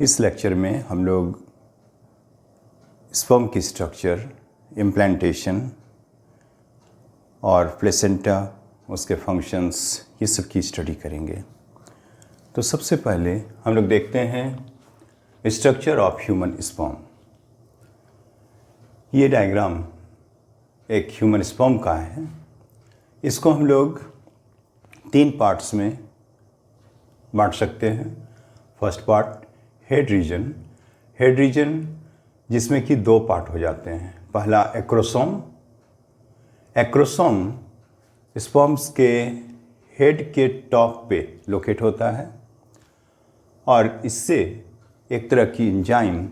इस लेक्चर में हम लोग स्पर्म की स्ट्रक्चर, इम्प्लांटेशन और प्लेसेंटा, उसके फंक्शंस, ये सब की स्टडी करेंगे। तो सबसे पहले हम लोग देखते हैं स्ट्रक्चर ऑफ ह्यूमन स्पर्म। ये डायग्राम एक ह्यूमन स्पर्म का है। इसको हम लोग 3 पार्ट्स में बांट सकते हैं। फर्स्ट पार्ट हेड रीजन जिसमें कि 2 पार्ट हो जाते हैं। पहला एक्रोसोम स्पर्म्स के हेड के टॉप पे लोकेट होता है और इससे एक तरह की एंजाइम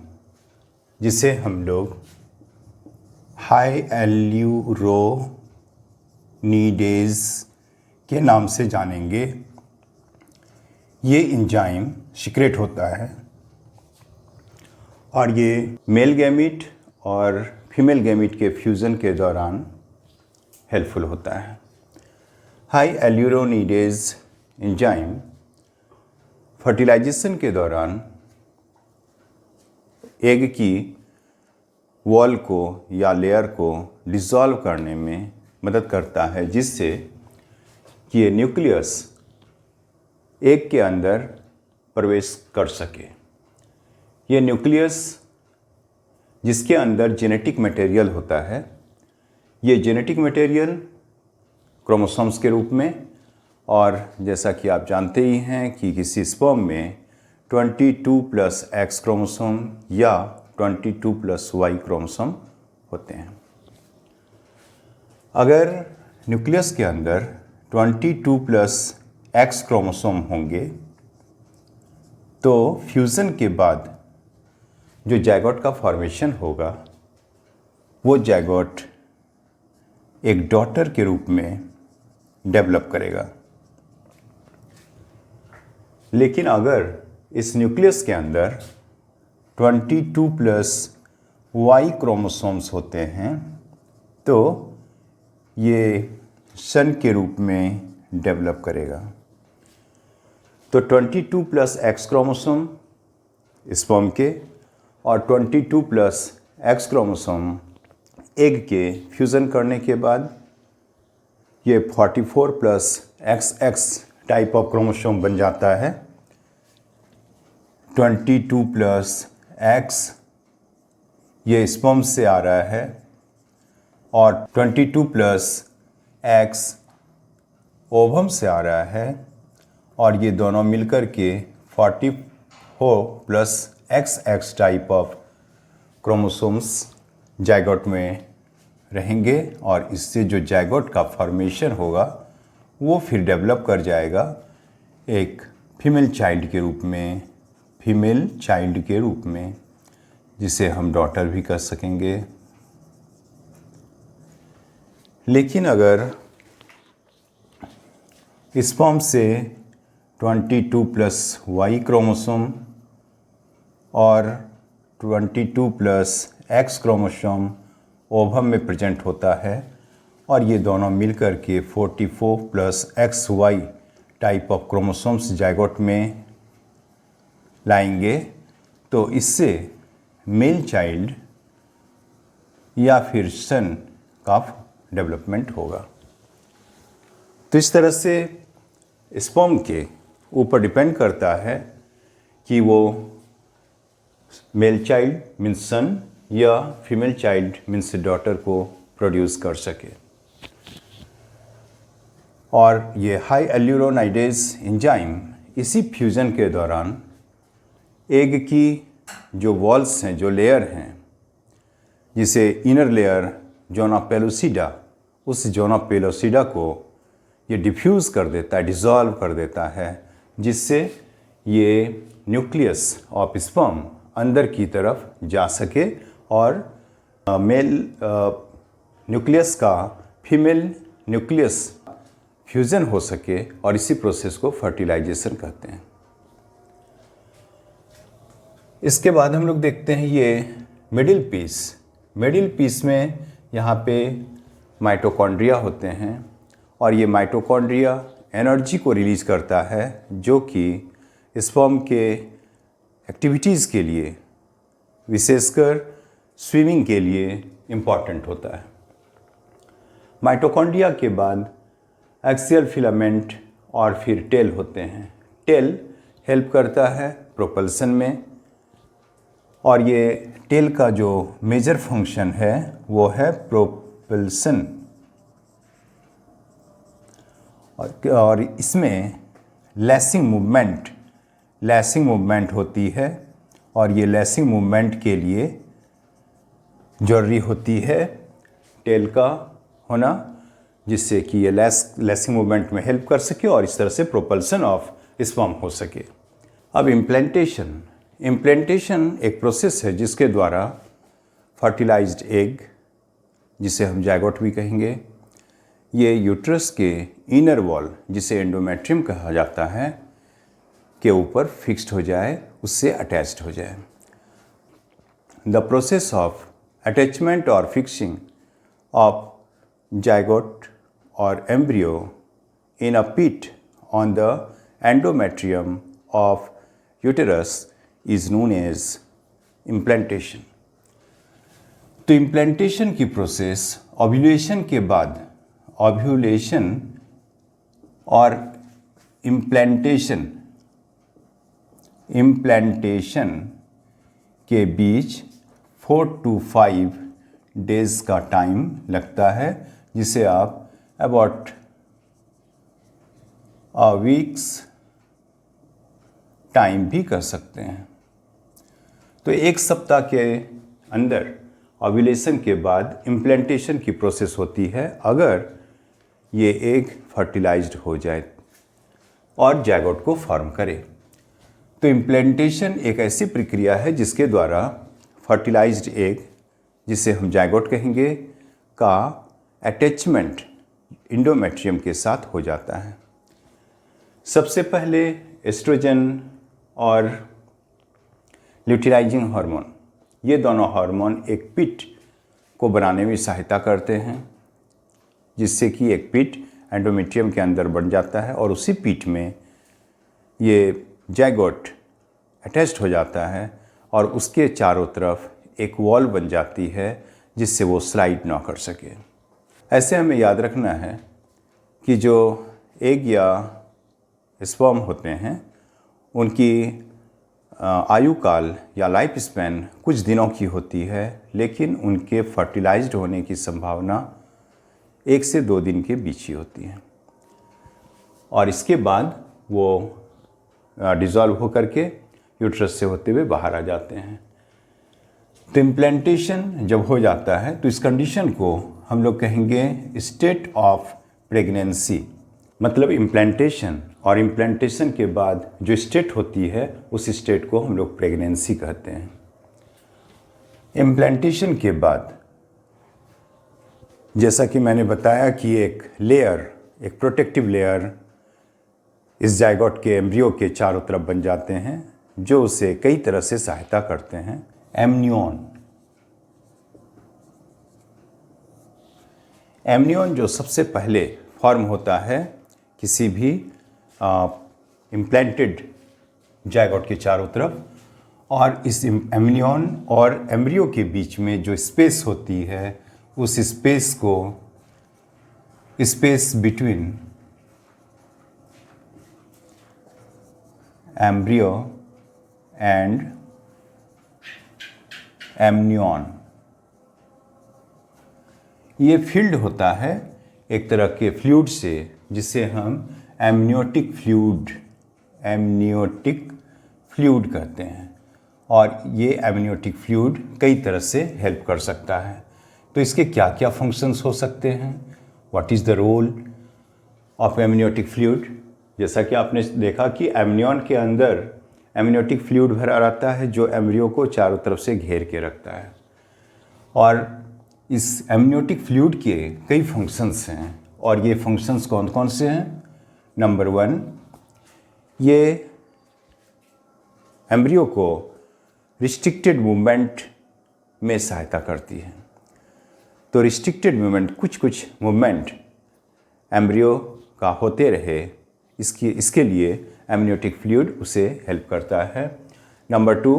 जिसे हम लोग हाई एल्यूरोनीडेज के नाम से जानेंगे, ये एंजाइम सिक्रेट होता है और ये मेल गैमीट और फीमेल गैमीट के फ्यूज़न के दौरान हेल्पफुल होता है। हाई एल्यूरोनीडेज एंजाइम फर्टिलाइजेशन के दौरान एग की वॉल को या लेयर को डिसॉल्व करने में मदद करता है, जिससे कि ये न्यूक्लियस एग के अंदर प्रवेश कर सके। ये न्यूक्लियस जिसके अंदर जेनेटिक मटेरियल होता है, ये जेनेटिक मटेरियल क्रोमोसोम्स के रूप में, और जैसा कि आप जानते ही हैं कि किसी स्पर्म में 22+X क्रोमोसोम या 22+Y क्रोमोसोम होते हैं। अगर न्यूक्लियस के अंदर 22+X क्रोमोसोम होंगे तो फ्यूज़न के बाद जो जायगोट का फॉर्मेशन होगा वो जायगोट एक डॉटर के रूप में डेवलप करेगा। लेकिन अगर इस न्यूक्लियस के अंदर 22+Y क्रोमोसोम्स होते हैं तो ये सन के रूप में डेवलप करेगा। तो 22+X क्रोमोसोम स्पर्म के और 22+X क्रोमोसोम एग के फ्यूज़न करने के बाद ये 44+XX टाइप ऑफ क्रोमोसोम बन जाता है। 22+X ये स्पर्म से आ रहा है और 22+X ओवम से आ रहा है और ये दोनों मिलकर के 44+XX type of chromosomes zygote में रहेंगे और इससे जो जायगोट का फॉर्मेशन होगा वो फिर डेवलप कर जाएगा एक फीमेल चाइल्ड के रूप में, जिसे हम डॉटर भी कह सकेंगे। लेकिन अगर स्पर्म से 22+Y क्रोमोसोम और 22+X क्रोमोसोम ओवम में प्रेजेंट होता है और ये दोनों मिलकर के 44+XY type of chromosomes zygote में लाएंगे, तो इससे मेल चाइल्ड या फिर सन का डेवलपमेंट होगा। तो इस तरह से स्पर्म के ऊपर डिपेंड करता है कि वो मेल चाइल्ड मीन्स सन या फीमेल चाइल्ड मीन्स डॉटर को प्रोड्यूस कर सके। और ये हाई एल्यूरोनाइडेज एंजाइम इसी फ्यूज़न के दौरान एग की जो वॉल्स हैं, जो लेयर हैं, जिसे इनर लेयर जोना पेलोसिडा, उस जोना पेलोसिडा को ये डिफ्यूज़ कर देता है, डिसॉल्व कर देता है, जिससे ये न्यूक्लियस ऑफ स्पर्म अंदर की तरफ जा सके और मेल न्यूक्लियस का फीमेल न्यूक्लियस फ्यूज़न हो सके, और इसी प्रोसेस को फर्टिलाइजेशन कहते हैं। इसके बाद हम लोग देखते हैं ये मिडिल पीस में यहाँ पे माइटोकॉन्ड्रिया होते हैं और ये माइटोकॉन्ड्रिया एनर्जी को रिलीज़ करता है, जो कि स्पर्म के एक्टिविटीज़ के लिए, विशेषकर स्विमिंग के लिए इम्पॉर्टेंट होता है। माइटोकॉन्ड्रिया के बाद एक्सियल फिलामेंट और फिर टेल होते हैं। टेल हेल्प करता है प्रोपल्सन में, और ये टेल का जो मेजर फंक्शन है वो है प्रोपल्सन, और इसमें लैसिंग मूवमेंट होती है, और ये लैसिंग मूवमेंट के लिए जरूरी होती है टेल का होना, जिससे कि ये लैसिंग मूवमेंट में हेल्प कर सके और इस तरह से प्रोपल्सन ऑफ स्पर्म हो सके। अब इम्प्लांटेशन एक प्रोसेस है जिसके द्वारा फर्टिलाइज्ड एग, जिसे हम जायगोट भी कहेंगे, ये यूट्रस के इनर वॉल, जिसे एंडोमेट्रियम कहा जाता है, के ऊपर फिक्स्ड हो जाए, उससे अटैच्ड हो जाए। द प्रोसेस ऑफ अटैचमेंट और फिक्सिंग ऑफ जायगोट और embryo in a pit on the endometrium of uterus is known as implantation. तो इम्प्लांटेशन की प्रोसेस ओव्यूलेशन के बाद, ओव्यूलेशन और इम्प्लांटेशन के बीच 4 to 5 डेज का टाइम लगता है, जिसे आप अबाउट वीक्स टाइम भी कर सकते हैं। तो एक सप्ताह के अंदर ओव्यूलेशन के बाद इम्प्लांटेशन की प्रोसेस होती है, अगर ये एग फर्टिलाइज्ड हो जाए और जायगोट को फॉर्म करे। तो इम्प्लांटेशन एक ऐसी प्रक्रिया है जिसके द्वारा फर्टिलाइज्ड एग, जिसे हम जायगोट कहेंगे, का अटैचमेंट एंडोमेट्रियम के साथ हो जाता है। सबसे पहले एस्ट्रोजन और ल्यूटिनाइजिंग हार्मोन, ये दोनों हार्मोन एक पिट को बनाने में सहायता करते हैं, जिससे कि एक पिट एंडोमेट्रियम के अंदर बन जाता है और उसी पिट में ये जायगोट अटैच्ड हो जाता है और उसके चारों तरफ एक वॉल बन जाती है जिससे वो स्लाइड ना कर सके। ऐसे हमें याद रखना है कि जो एग या स्पर्म होते हैं उनकी आयु काल या लाइफ स्पैन कुछ दिनों की होती है, लेकिन उनके फर्टिलाइज्ड होने की संभावना 1 से 2 दिन के बीच ही होती है, और इसके बाद वो डिज़ोल्व होकर के यूट्रस से होते हुए बाहर आ जाते हैं। तो इम्प्लांटेशन जब हो जाता है तो इस कंडीशन को हम लोग कहेंगे स्टेट ऑफ प्रेगनेंसी, मतलब इम्प्लांटेशन और इम्प्लांटेशन के बाद जो स्टेट होती है उस स्टेट को हम लोग प्रेगनेंसी कहते हैं। इम्प्लांटेशन के बाद जैसा कि मैंने बताया कि एक लेयर, एक प्रोटेक्टिव लेयर इस जायगोट के एम्ब्रियो के चारों तरफ बन जाते हैं, जो उसे कई तरह से सहायता करते हैं। एमनियन जो सबसे पहले फॉर्म होता है किसी भी इम्प्लांटेड जायगोट के चारों तरफ, और इस एमनियन और एम्ब्रियो के बीच में जो स्पेस होती है उस स्पेस को space between embryo and amnion, ये फील्ड होता है एक तरह के फ्लूइड से, जिसे हम एमनियोटिक फ्लूइड कहते हैं, और ये एमनियोटिक फ्लूइड कई तरह से हेल्प कर सकता है। तो इसके क्या क्या फंक्शंस हो सकते हैं? What is the role of amniotic fluid? जैसा कि आपने देखा कि एमनियन के अंदर एमनियोटिक फ्लूइड भरा रहता है जो एम्ब्रियो को चारों तरफ से घेर के रखता है, और इस एमनियोटिक फ्लूइड के कई फंक्शंस हैं, और ये फंक्शंस कौन कौन से हैं? नंबर 1, ये एम्ब्रियो को रिस्ट्रिक्टेड मूवमेंट में सहायता करती है। तो रिस्ट्रिक्टेड मूवमेंट, कुछ मूवमेंट एम्ब्रियो का होते रहे, इसके लिए एमनियोटिक फ्लूइड उसे हेल्प करता है। नंबर 2,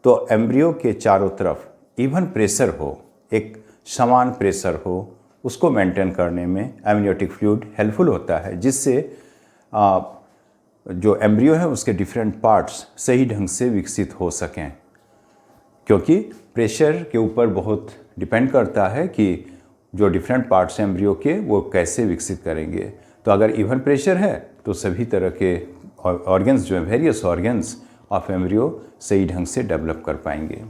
तो एम्ब्रियो के चारों तरफ इवन प्रेशर हो, एक समान प्रेशर हो, उसको मेंटेन करने में एमनियोटिक फ्लूइड हेल्पफुल होता है, जिससे जो एम्ब्रियो है उसके डिफरेंट पार्ट्स सही ढंग से विकसित हो सकें, क्योंकि प्रेशर के ऊपर बहुत डिपेंड करता है कि जो डिफरेंट पार्ट्स हैं एम्ब्रियो के वो कैसे विकसित करेंगे। तो अगर इवन प्रेशर है तो सभी तरह के ऑर्गन्स जो हैं, वेरियस ऑर्गन्स ऑफ एम्ब्रियो सही ढंग से डेवलप कर पाएंगे।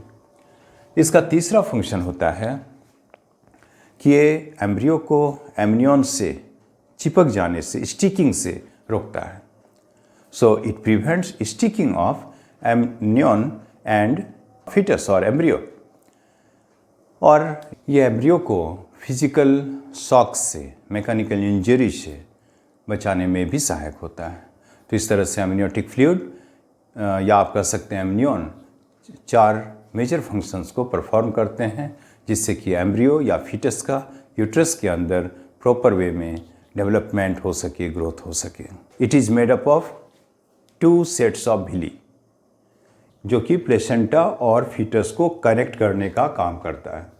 इसका तीसरा फंक्शन होता है कि ये एम्ब्रियो को एमनियन से चिपक जाने से, स्टिकिंग से रोकता है। So it prevents sticking of amnion and fetus और एम्ब्रियो। और ये एम्ब्रियो को फिजिकल शॉक से, मैकेनिकल इंजरी से बचाने में भी सहायक होता है। तो इस तरह से एमनियोटिक फ्लूइड या आप कह सकते हैं एमनियन 4 मेजर फंक्शंस को परफॉर्म करते हैं, जिससे कि एम्ब्रियो या फीटस का यूट्रस के अंदर प्रॉपर वे में डेवलपमेंट हो सके, ग्रोथ हो सके। It is made up of 2 sets of villi, जो कि प्लेसेंटा और फीटस को कनेक्ट करने का काम करता है।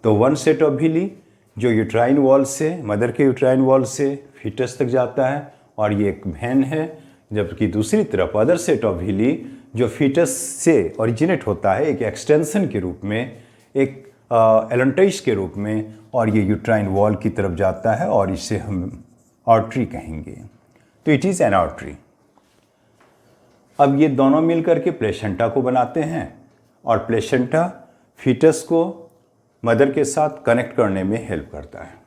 तो 1 सेट ऑफ विली जो यूट्राइन वॉल से, मदर के यूट्राइन वॉल से फीटस तक जाता है, और ये एक वेन है, जबकि दूसरी तरफ अदर सेट ऑफ विली जो फीटस से ओरिजिनेट होता है एक एक्सटेंशन के रूप में, एक एलेंटाइस के रूप में, और ये यूट्राइन वॉल की तरफ जाता है, और इसे हम आर्टरी कहेंगे। तो इट इज़ एन आर्टरी। अब ये दोनों मिलकर के प्लेसेंटा को बनाते हैं, और प्लेसेंटा फीटस को मदर के साथ कनेक्ट करने में हेल्प करता है।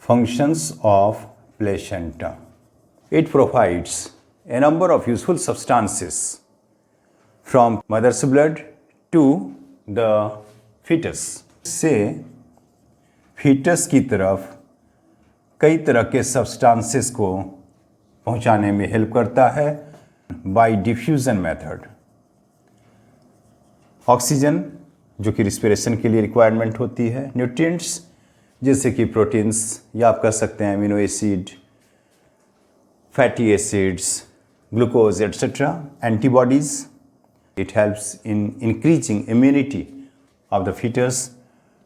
Functions of placenta: it provides a number of useful substances from mother's blood to the fetus। से फीटस की तरफ कई तरह के सब्सटेंसेस को पहुंचाने में हेल्प करता है बाय डिफ्यूजन मेथड। ऑक्सीजन जो कि रिस्पिरेशन के लिए रिक्वायरमेंट होती है, न्यूट्रिएंट्स जैसे कि प्रोटीन्स या आप कह सकते हैं amino acid, fatty acids, glucose, etc., antibodies. It helps in increasing immunity of the fetus.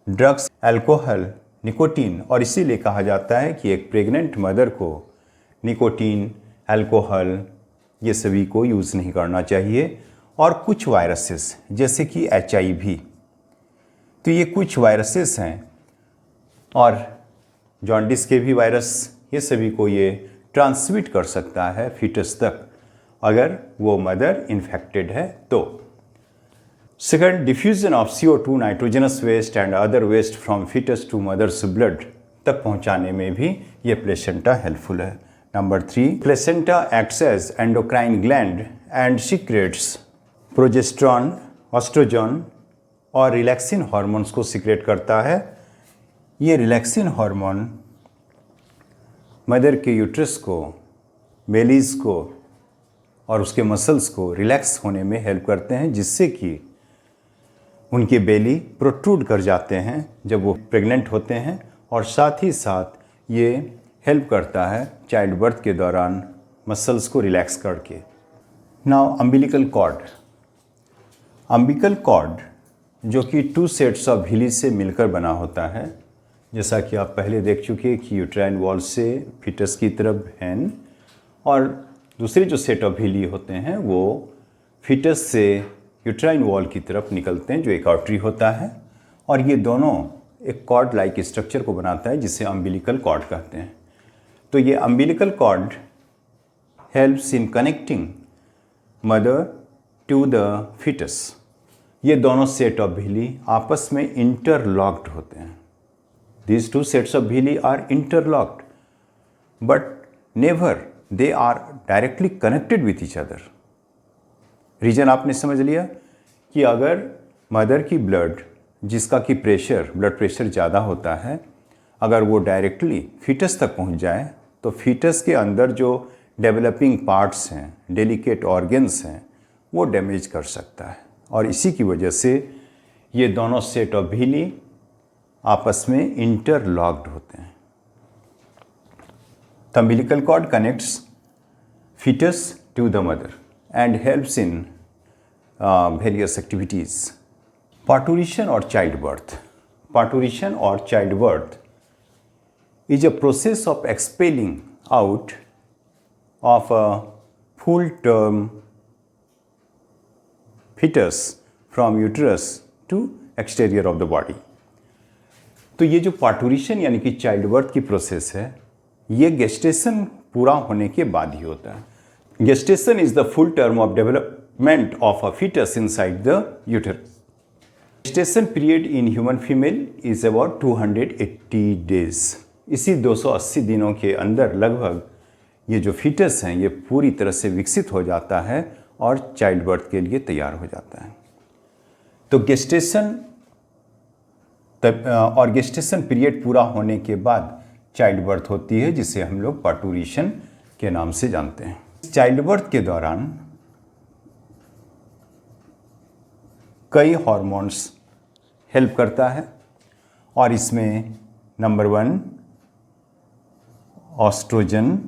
Drugs, alcohol, nicotine, और इसीलिए कहा जाता है कि एक प्रेग्नेंट मदर को निकोटीन, अल्कोहल ये सभी को यूज़ नहीं करना चाहिए। और कुछ वायरसेस जैसे कि HIV, तो ये कुछ वायरसेस हैं, और जॉन्डिस के भी वायरस, ये सभी को ये ट्रांसमिट कर सकता है फीटस तक अगर वो मदर इन्फेक्टेड है तो। Second, diffusion of CO2, nitrogenous waste and other waste from fetus to mother's blood तक पहुंचाने में भी ये प्लेसेंटा हेल्पफुल है। Number 3, placenta acts as endocrine gland and secretes progesterone, estrogen और रिलैक्सिन हार्मोन्स को सीक्रेट करता है। ये रिलैक्सिन हार्मोन मदर के यूट्रस को, बेलीज को और उसके मसल्स को रिलैक्स होने में हेल्प करते हैं, जिससे कि उनके बेली प्रोट्रूड कर जाते हैं जब वो प्रेग्नेंट होते हैं, और साथ ही साथ ये हेल्प करता है चाइल्ड बर्थ के दौरान मसल्स को रिलैक्स करके। Now umbilical cord. Umbilical cord जो कि 2 सेट्स ऑफ विली से मिलकर बना होता है, जैसा कि आप पहले देख चुके हैं कि यूट्राइन वॉल से फीटस की तरफ वेन, और दूसरे जो सेट ऑफ विली होते हैं वो फीटस से यूट्राइन वॉल की तरफ निकलते हैं, जो एक आर्टरी होता है, और ये दोनों एक कॉर्ड लाइक स्ट्रक्चर को बनाता है, जिसे अम्बिलिकल कॉर्ड कहते हैं। तो ये umbilical cord helps in connecting mother to the fetus. ये दोनों सेट ऑफ विली आपस में इंटरलॉक्ड होते हैं। These 2 sets of villi are interlocked, but never they are directly connected with each other. Reason आपने समझ लिया कि अगर मदर की ब्लड, जिसका कि ब्लड प्रेशर ज़्यादा होता है, अगर वो डायरेक्टली फीटस तक पहुंच जाए तो फीटस के अंदर जो डेवलपिंग पार्ट्स हैं, डेलिकेट ऑर्गन्स हैं, वो डैमेज कर सकता है, और इसी की वजह से ये दोनों सेट ऑफ विली आपस में इंटरलॉक्ड होते हैं। The umbilical cord connects fetus to the mother and helps in various activities. Parturition or childbirth. Parturition or childbirth is a process of expelling out of a full-term fetus from uterus to exterior of the body. तो ये जो पार्टूरिशन यानी कि child birth की process है, ये gestation पूरा होने के बाद ही होता है। Gestation is the full term of development of a fetus inside the uterus. Gestation period in human female is about 280 days. इसी 280 दिनों के अंदर लगभग ये जो फीटस हैं ये पूरी तरह से विकसित हो जाता है और चाइल्ड बर्थ के लिए तैयार हो जाता है। तो गेस्टेशन और गेस्टेशन पीरियड पूरा होने के बाद चाइल्ड बर्थ होती है, जिसे हम लोग पार्टूरिशन के नाम से जानते हैं। चाइल्ड बर्थ के दौरान कई हार्मोन्स हेल्प करता है और इसमें number 1 oestrogen,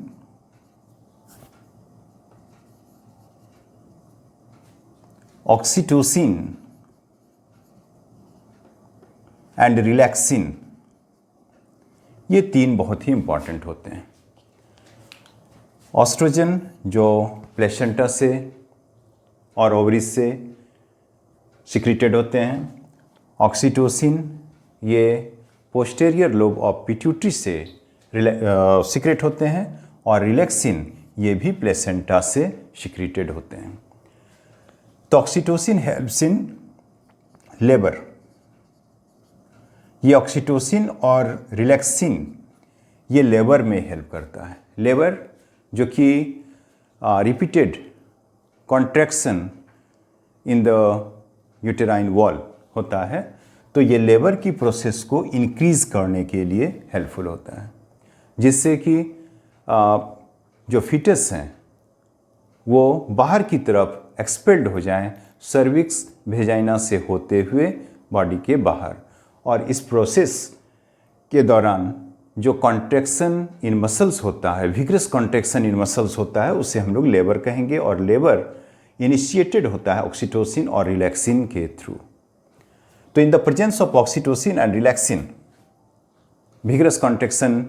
oxytocin and relaxin, ये 3 बहुत ही इंपॉर्टेंट होते हैं। ऑस्ट्रोजन जो प्लेसेंटा से और ओवरीज से सिक्रीटेड होते हैं, ऑक्सीटोसिन ये पोस्टेरियर लोब ऑफ पिट्यूटरी से सिक्रेट होते हैं और रिलैक्सिन ये भी प्लेसेंटा से सिक्रीटेड होते हैं। तो ऑक्सीटोसिन हेल्प्स इन लेबर। ये ऑक्सीटोसिन और रिलैक्सिन ये लेबर में हेल्प करता है। लेबर जो कि repeated contraction in the uterine wall होता है, तो ये लेबर की प्रोसेस को इंक्रीज करने के लिए हेल्पफुल होता है, जिससे कि जो फीटस हैं वो बाहर की तरफ एक्सपेल्ड हो जाएं, सर्विक्स वेजाइना से होते हुए बॉडी के बाहर। और इस प्रोसेस के दौरान जो कॉन्ट्रैक्शन इन मसल्स होता है, विग्रस कॉन्ट्रैक्शन इन मसल्स होता है, उसे हम लोग लेबर कहेंगे। और लेबर इनिशिएटेड होता है ऑक्सीटोसिन और रिलैक्सिन के थ्रू। तो in the presence of oxytocin and relaxin, vigorous contraction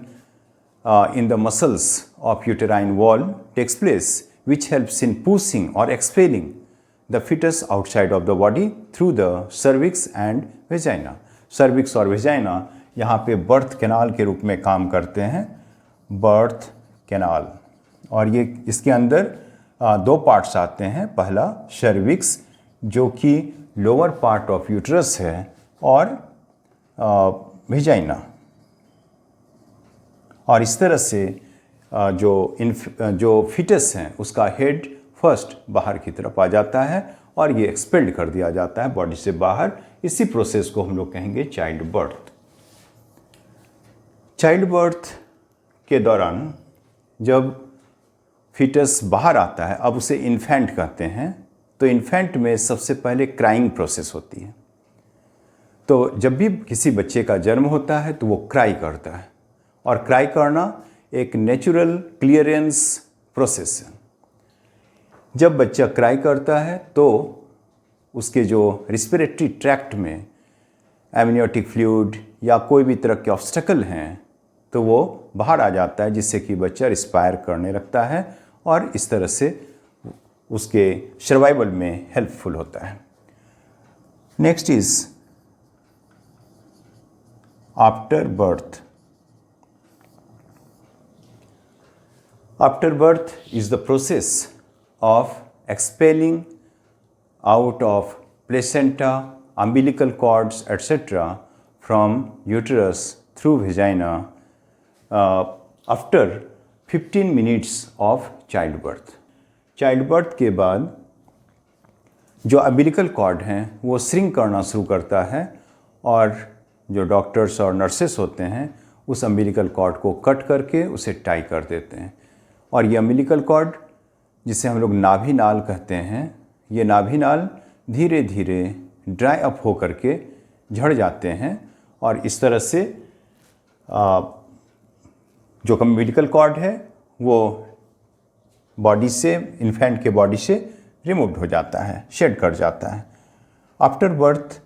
in the muscles of uterine wall takes place, which helps in pushing or expelling the fetus outside of the body through the cervix and vagina. cervix और vagina यहाँ पे birth canal के रूप में काम करते हैं, birth canal. और ये इसके अंदर 2 पार्ट्स आते हैं। पहला cervix जो कि लोअर पार्ट ऑफ यूट्रस है, और vagina। और इस तरह से जो फिटस हैं उसका हेड फर्स्ट बाहर की तरफ आ जाता है और ये एक्सपेल्ड कर दिया जाता है बॉडी से बाहर। इसी प्रोसेस को हम लोग कहेंगे चाइल्ड बर्थ। चाइल्ड बर्थ के दौरान जब फिटस बाहर आता है, अब उसे इन्फेंट कहते हैं, तो इन्फेंट में सबसे पहले क्राइंग प्रोसेस होती है। तो जब भी किसी बच्चे का जन्म होता है तो वो क्राई करता है, और क्राई करना एक नेचुरल क्लियरेंस प्रोसेस है। जब बच्चा क्राई करता है तो उसके जो रिस्पिरेटरी ट्रैक्ट में एमनियोटिक फ्लूइड या कोई भी तरह के ऑब्स्टेकल हैं तो वो बाहर आ जाता है, जिससे कि बच्चा रिस्पायर करने लगता है और इस तरह से उसके सर्वाइवल में हेल्पफुल होता है। Next is after birth. After birth is the process of expelling out of placenta, umbilical cords, etc. from uterus through vagina after 15 minutes of childbirth. Childbirth के बाद जो umbilical cord हैं वो shrink करना शुरू करता है, और जो डॉक्टर्स और नर्सेस होते हैं उस umbilical cord को कट करके उसे टाई कर देते हैं। और ये अम्बिलिकल कॉर्ड, जिसे हम लोग नाभि नाल कहते हैं, ये नाभि नाल धीरे धीरे ड्राई अप हो करके झड़ जाते हैं, और इस तरह से जो अम्बिलिकल कॉर्ड है वो बॉडी से, इन्फेंट के बॉडी से रिमूव्ड हो जाता है, शेड कर जाता है। आफ्टर बर्थ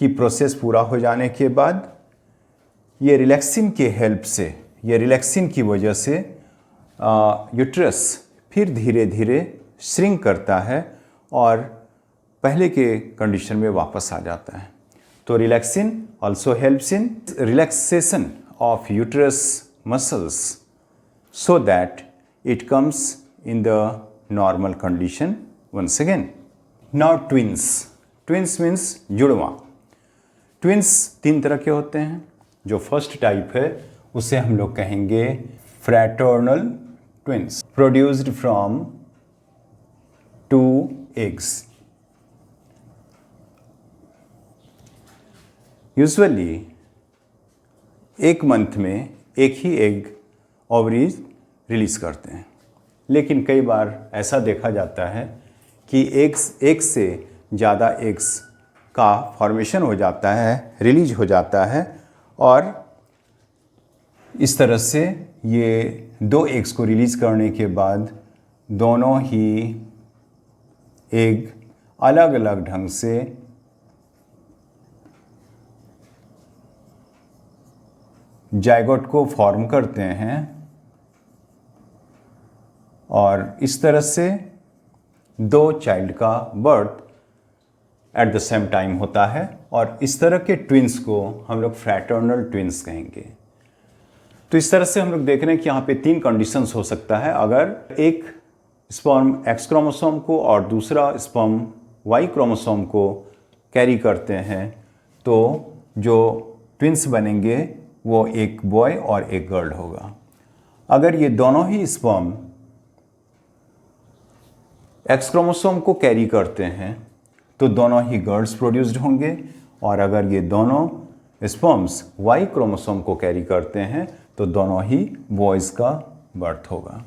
की प्रोसेस पूरा हो जाने के बाद ये रिलैक्सिन के हेल्प से, ये रिलैक्सिन की वजह से यूट्रस फिर धीरे धीरे श्रिंक करता है और पहले के कंडीशन में वापस आ जाता है। तो relaxin also helps in relaxation of uterus muscles so that it comes in the normal condition once again. Now twins. Twins means जुड़वा। Twins तीन तरह के होते हैं। जो फर्स्ट टाइप है उसे हम लोग कहेंगे fraternal twins produced from two eggs. Usually एक मंथ में एक ही एग ओवरीज रिलीज करते हैं, लेकिन कई बार ऐसा देखा जाता है कि एक से ज़्यादा एग्स का फॉर्मेशन हो जाता है, रिलीज हो जाता है, और इस तरह से ये दो एग्स को रिलीज करने के बाद दोनों ही एग अलग अलग ढंग से जायगोट को फॉर्म करते हैं और इस तरह से दो चाइल्ड का birth at the same time होता है, और इस तरह के ट्विंस को हम लोग फ्रैटर्नल ट्विंस कहेंगे। तो इस तरह से हम लोग देख रहे हैं कि यहाँ पे तीन कंडीशंस हो सकता है। अगर एक स्पर्म एक्स क्रोमोसोम को और दूसरा स्पर्म वाई क्रोमोसोम को कैरी करते हैं तो जो ट्विंस बनेंगे वो एक बॉय और एक गर्ल होगा। अगर ये दोनों ही स्पर्म एक्स क्रोमोसोम को कैरी करते हैं तो दोनों ही गर्ल्स प्रोड्यूस्ड होंगे, और अगर ये दोनों स्पर्म्स वाई क्रोमोसोम को कैरी करते हैं तो दोनों ही बॉयज़ का बर्थ होगा।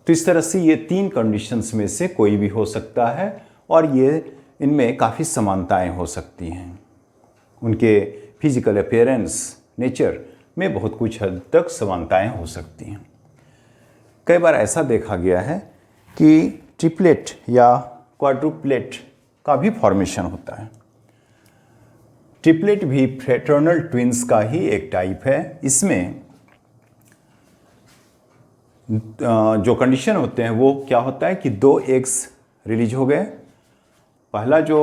तो इस तरह से ये तीन कंडीशंस में से कोई भी हो सकता है, और ये इनमें काफ़ी समानताएं हो सकती हैं। उनके फिजिकल अपीयरेंस, नेचर में बहुत कुछ हद तक समानताएं हो सकती हैं। कई बार ऐसा देखा गया है कि ट्रिपलेट या क्वाड्रुप्लेट का भी फॉर्मेशन होता है। ट्रिपलेट भी फ्रैटर्नल ट्विंस का ही एक टाइप है। इसमें जो कंडीशन होते हैं वो क्या होता है कि दो एग्स रिलीज हो गए। पहला जो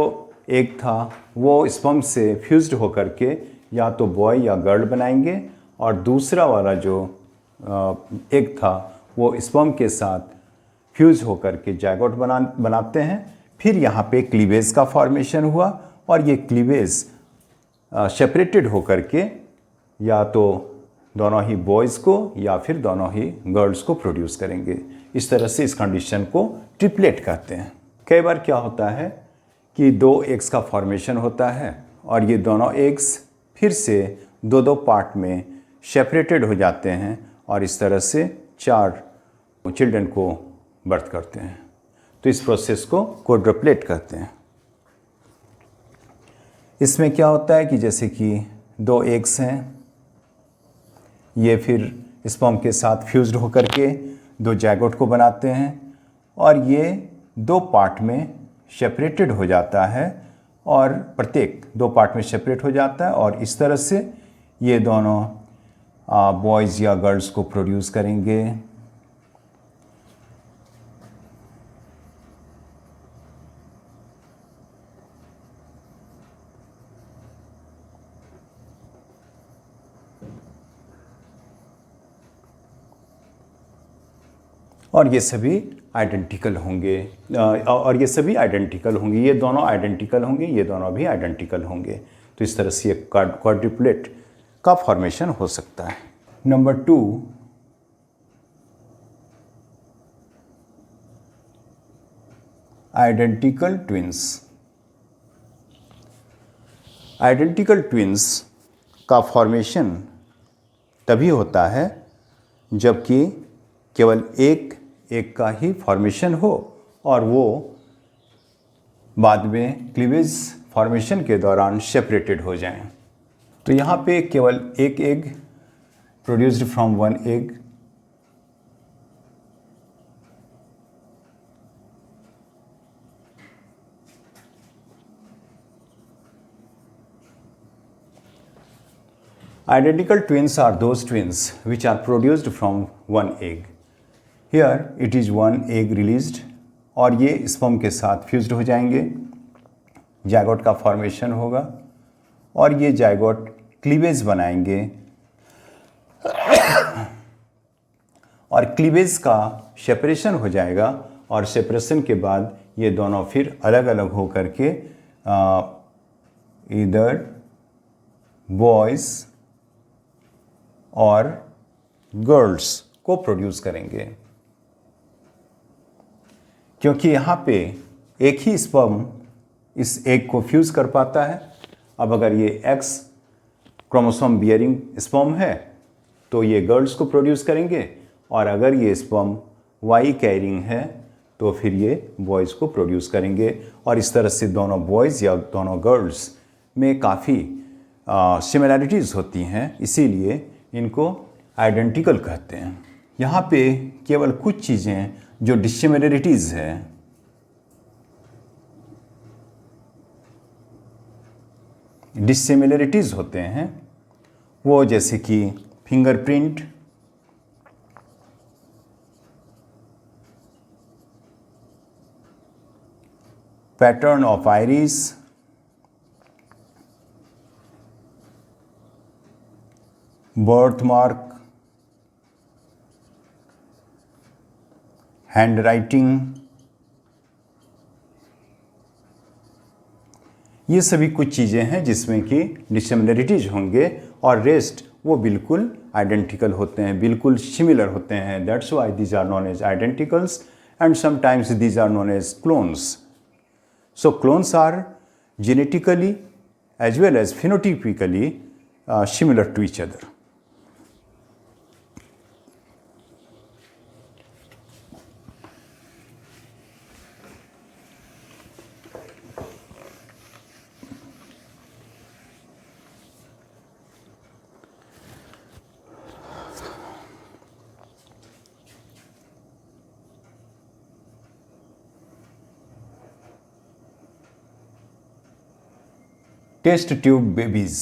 एग था वो स्पर्म से फ्यूज्ड होकर के या तो बॉय या गर्ल बनाएंगे, और दूसरा वाला जो एग था वो स्पर्म के साथ फ्यूज होकर के जायगोट बनाते हैं। फिर यहाँ पे क्लीवेज का फॉर्मेशन हुआ, और ये क्लीवेज सेपरेटेड होकर के या तो दोनों ही बॉयज़ को या फिर दोनों ही गर्ल्स को प्रोड्यूस करेंगे। इस तरह से इस कंडीशन को ट्रिपलेट कहते हैं। कई बार क्या होता है कि दो एग्स का फॉर्मेशन होता है और ये दोनों एग्स फिर से दो दो पार्ट में सेपरेटेड हो जाते हैं, और इस तरह से 4 चिल्ड्रन को बर्थ करते हैं। तो इस प्रोसेस को क्वाड्रुप्लेट कहते हैं। इसमें क्या होता है कि जैसे कि दो एग्स हैं, ये फिर स्पर्म के साथ फ्यूज्ड होकर के दो जायगोट को बनाते हैं, और ये दो पार्ट में सेपरेटेड हो जाता है, और प्रत्येक दो पार्ट में सेपरेट हो जाता है, और इस तरह से ये दोनों बॉयज़ या गर्ल्स को प्रोड्यूस करेंगे। और ये सभी आइडेंटिकल होंगे, ये दोनों आइडेंटिकल होंगे, ये दोनों भी आइडेंटिकल होंगे। तो इस तरह से एक क्वाड्रुप्लेट का फॉर्मेशन हो सकता है। Number 2, identical twins. Identical twins का फॉर्मेशन तभी होता है जबकि केवल एक का ही फॉर्मेशन हो, और वो बाद में क्लीवेज फॉर्मेशन के दौरान सेपरेटेड हो जाएं। तो यहाँ पे केवल एक egg produced from one egg, Identical twins are those twins which are produced from one egg. Here it is one egg released और ये स्पर्म के साथ फ्यूज्ड हो जाएंगे, जायगोट का फॉर्मेशन होगा और ये जायगोट क्लीवेज बनाएंगे और क्लीवेज का सेपरेशन हो जाएगा और सेपरेशन के बाद ये दोनों फिर अलग अलग हो करके इधर बॉयज़ और गर्ल्स को प्रोड्यूस करेंगे, क्योंकि यहाँ पे एक ही स्पर्म इस एग को फ्यूज कर पाता है। अब अगर ये एक्स क्रोमोसोम बियरिंग स्पर्म है तो ये गर्ल्स को प्रोड्यूस करेंगे और अगर ये स्पर्म वाई कैरिंग है तो फिर ये बॉयज़ को प्रोड्यूस करेंगे और इस तरह से दोनों बॉयज़ या दोनों गर्ल्स में काफ़ी सिमिलैरिटीज़ होती हैं, इसीलिए इनको आइडेंटिकल कहते हैं। यहाँ पे केवल कुछ चीज़ें जो डिसिमिलरिटीज़ है, डिसिमिलरिटीज़ होते हैं वो जैसे कि fingerprint, pattern of iris, birthmark, hand writing, ये सभी कुछ चीज़ें हैं जिसमें कि डिसिमिलरिटीज होंगे और रेस्ट वो बिल्कुल आइडेंटिकल होते हैं, बिल्कुल सिमिलर होते हैं। That's why these are known as identicals and sometimes these are known as clones. So clones are genetically as well as phenotypically similar to each other. Test tube babies.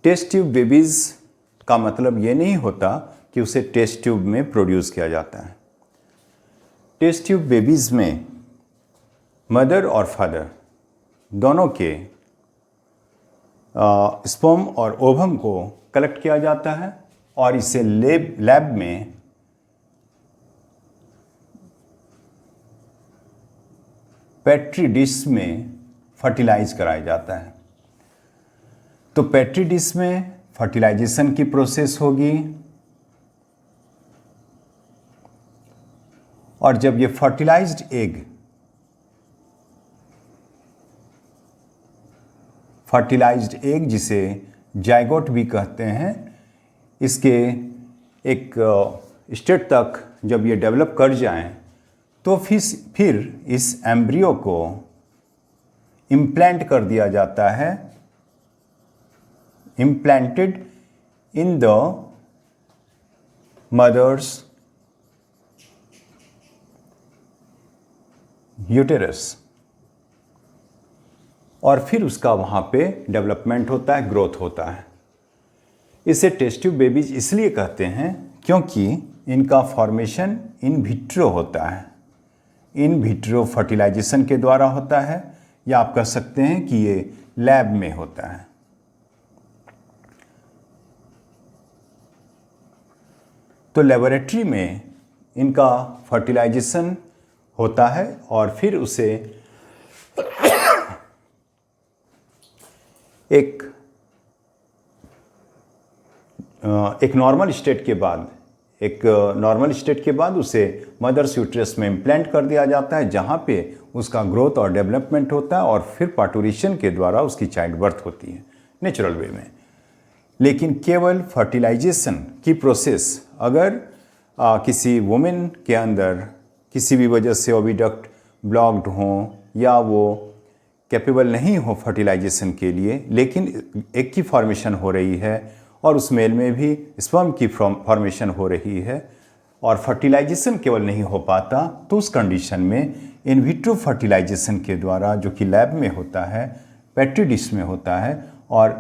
Test tube babies का मतलब ये नहीं होता कि उसे test tube में produce किया जाता है। टेस्ट ट्यूब बेबीज़ में मदर और फादर दोनों के स्पर्म और ओवम को कलेक्ट किया जाता है और इसे लैब में पेट्री डिश में फर्टिलाइज कराया जाता है। तो पेट्री डिश में फर्टिलाइजेशन की प्रोसेस होगी और जब ये फर्टिलाइज्ड एग जिसे जायगोट भी कहते हैं, इसके एक स्टेट तक जब ये डेवलप कर जाएं तो फिर इस एम्ब्रियो को इम्प्लांट कर दिया जाता है, implanted in the mother's uterus और फिर उसका वहाँ पे डेवलपमेंट होता है, ग्रोथ होता है। इसे टेस्ट ट्यूब बेबीज इसलिए कहते हैं क्योंकि इनका फॉर्मेशन इन विट्रो होता है, इन विट्रो फर्टिलाइजेशन के द्वारा होता है, या आप कह सकते हैं कि ये लैब में होता है। तो लेबोरेटरी में इनका फर्टिलाइजेशन होता है और फिर उसे एक नॉर्मल स्टेट के बाद उसे मदर्स यूट्रस में इम्प्लांट कर दिया जाता है, जहाँ पे उसका ग्रोथ और डेवलपमेंट होता है और फिर पार्टूरेशन के द्वारा उसकी चाइल्ड बर्थ होती है नेचुरल वे में। लेकिन केवल फर्टिलाइजेशन की प्रोसेस अगर किसी वुमेन के अंदर किसी भी वजह से ओविडक्ट ब्लॉक्ड हो या वो कैपेबल नहीं हो फर्टिलाइजेशन के लिए, लेकिन एग की फॉर्मेशन हो रही है और उस मेल में भी स्पर्म की फॉर्मेशन हो रही है और फर्टिलाइजेशन केवल नहीं हो पाता, तो उस कंडीशन में इन विट्रो फर्टिलाइजेशन के द्वारा, जो कि लैब में होता है, पेट्री डिश में होता है और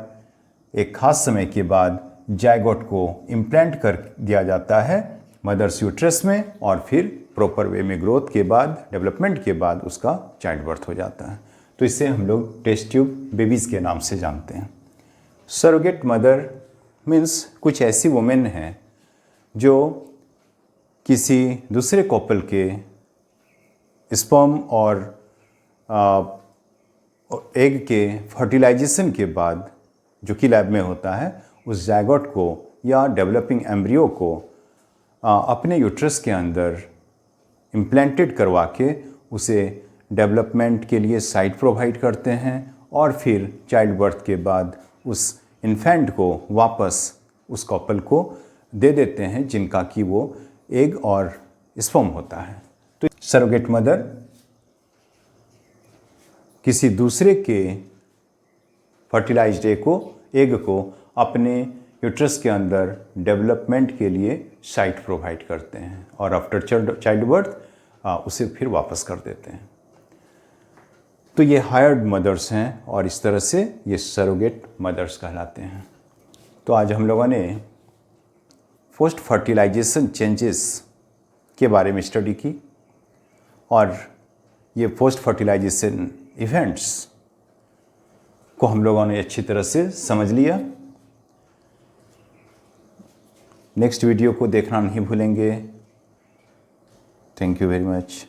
एक खास समय के बाद जायगोट को इम्प्लांट कर दिया जाता है मदर्स यूट्रस में, और फिर प्रॉपर वे में ग्रोथ के बाद, डेवलपमेंट के बाद उसका चाइल्ड बर्थ हो जाता है। तो इससे हम लोग टेस्ट ट्यूब बेबीज़ के नाम से जानते हैं। सरोगेट मदर मीन्स कुछ ऐसी वुमेन हैं जो किसी दूसरे कपल के स्पर्म और एग के फर्टिलाइजेशन के बाद, जो कि लैब में होता है, उस जायगोट को या डेवलपिंग एम्ब्रियो को अपने यूट्रस के अंदर इम्प्लांटेड करवा के उसे डेवलपमेंट के लिए साइट प्रोवाइड करते हैं, और फिर चाइल्ड बर्थ के बाद उस इन्फेंट को वापस उस कपल को दे देते हैं जिनका कि वो एग और स्पर्म होता है। तो सरोगेट मदर किसी दूसरे के फर्टिलाइज्ड एग को अपने यूट्रस के अंदर डेवलपमेंट के लिए साइट प्रोवाइड करते हैं, और आफ्टर चाइल्ड बर्थ उसे फिर वापस कर देते हैं। तो ये हायर्ड मदर्स हैं, और इस तरह से ये सरोगेट मदर्स कहलाते हैं। तो आज हम लोगों ने पोस्ट फर्टिलाइजेशन चेंजेस के बारे में स्टडी की, और ये पोस्ट फर्टिलाइजेशन इवेंट्स को हम लोगों ने अच्छी तरह से समझ लिया। नेक्स्ट वीडियो को देखना नहीं भूलेंगे। Thank you very much.